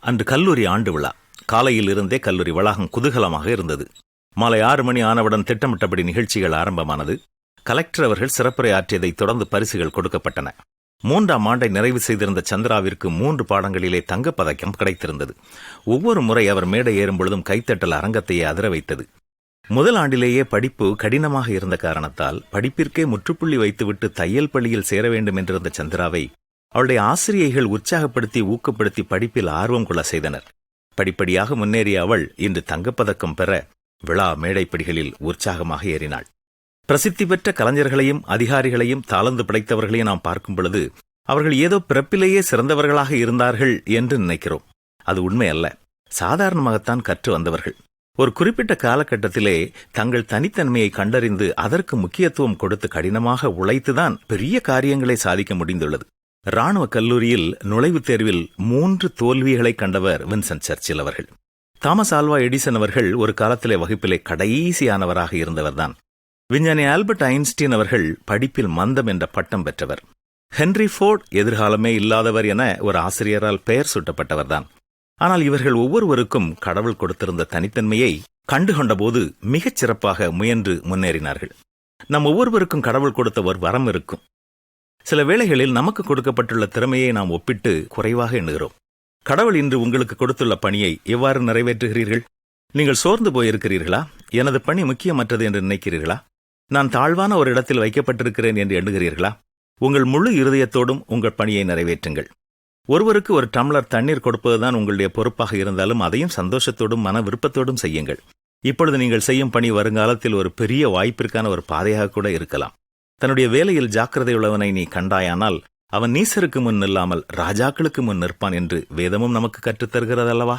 அன்று கல்லூரி ஆண்டு விழா. காலையில் இருந்தே கல்லூரி வளாகம் குதூகலமாக இருந்தது. மாலை 6 மணி ஆனவுடன் திட்டமிட்டபடி நிகழ்ச்சிகள் ஆரம்பமானது. கலெக்டர் அவர்கள் சிறப்புரை ஆற்றியதைத் தொடர்ந்து பரிசுகள் கொடுக்கப்பட்டன. 3ஆம் ஆண்டை நிறைவு செய்திருந்த சந்திராவிற்கு 3 பாடங்களிலே தங்கப்பதக்கம் கிடைத்திருந்தது. ஒவ்வொரு முறை அவர் மேடை ஏறும் பொழுதும் கைத்தட்டல் அரங்கத்தையே அதிர வைத்தது. முதல் ஆண்டிலேயே படிப்பு கடினமாக இருந்த காரணத்தால் படிப்பிற்கே முற்றுப்புள்ளி வைத்துவிட்டு தையல் பள்ளியில் சேர வேண்டும் என்றிருந்த சந்திராவை அவளுடைய ஆசிரியைகள் உற்சாகப்படுத்தி ஊக்கப்படுத்தி படிப்பில் ஆர்வம் கொள்ள செய்தனர். படிப்படியாக முன்னேறிய அவள் இன்று தங்கப்பதக்கம் பெற விழா மேடைப்படிகளில் உற்சாகமாக ஏறினாள். பிரசித்தி பெற்ற கலைஞர்களையும் அதிகாரிகளையும் தாளந்து படைத்தவர்களையும் நாம் பார்க்கும் பொழுது அவர்கள் ஏதோ பிறப்பிலேயே சிறந்தவர்களாக இருந்தார்கள் என்று நினைக்கிறோம். அது உண்மை அல்ல. சாதாரணமாகத்தான் கற்று வந்தவர்கள். ஒரு குறிப்பிட்ட காலகட்டத்திலே தங்கள் தனித்தன்மையை கண்டறிந்து அதற்கு முக்கியத்துவம் கொடுத்து கடினமாக உழைத்துதான் பெரிய காரியங்களை சாதிக்க முடிந்துள்ளது. இராணுவ கல்லூரியில் நுழைவுத் தேர்வில் 3 தோல்விகளை கண்டவர் வின்சென்ட் சர்ச்சில் அவர்கள். தாமஸ் ஆல்வா எடிசன் அவர்கள் ஒரு காலத்திலே வகுப்பிலே கடைசியானவராக இருந்தவர்தான். விஞ்ஞானி ஆல்பர்ட் ஐன்ஸ்டீன் அவர்கள் படிப்பில் மந்தம் என்ற பட்டம் பெற்றவர். ஹென்றி ஃபோர்ட் எதிர்காலமே இல்லாதவர் என ஒரு ஆசிரியரால் பெயர் சூட்டப்பட்டவர்தான். ஆனால் இவர்கள் ஒவ்வொருவருக்கும் கடவுள் கொடுத்திருந்த தனித்தன்மையை கண்டுகொண்டபோது மிகச் சிறப்பாக முயன்று முன்னேறினார்கள். நம் ஒவ்வொருவருக்கும் கடவுள் கொடுத்த ஒரு வரம் இருக்கும். சில வேளைகளில் நமக்கு கொடுக்கப்பட்டுள்ள திறமையை நாம் ஒப்பிட்டு குறைவாக எண்ணுகிறோம். கடவுள் இன்று உங்களுக்கு கொடுத்துள்ள பணியை எவ்வாறு நிறைவேற்றுகிறீர்கள்? நீங்கள் சோர்ந்து போயிருக்கிறீர்களா? எனது பணி முக்கியமற்றது என்று நினைக்கிறீர்களா? நான் தாழ்வான ஒரு இடத்தில் வைக்கப்பட்டிருக்கிறேன் என்று எண்ணுகிறீர்களா? உங்கள் முழு இருதயத்தோடும் உங்கள் பணியை நிறைவேற்றுங்கள். ஒருவருக்கு ஒரு டம்ளர் தண்ணீர் கொடுப்பதுதான் உங்களுடைய பொறுப்பாக இருந்தாலும் அதையும் சந்தோஷத்தோடும் மன விருப்பத்தோடும் செய்யுங்கள். இப்பொழுது நீங்கள் செய்யும் பணி வருங்காலத்தில் ஒரு பெரிய வாய்ப்பிற்கான ஒரு பாதையாக கூட இருக்கலாம். தன்னுடைய வேலையில் ஜாக்கிரதையுள்ளவனை நீ கண்டாயானால் அவன் நீசருக்கு முன் நில்லாமல் ராஜாக்களுக்கு முன் நிற்பான் என்று வேதமும் நமக்கு கற்றுத்தருகிறதல்லவா?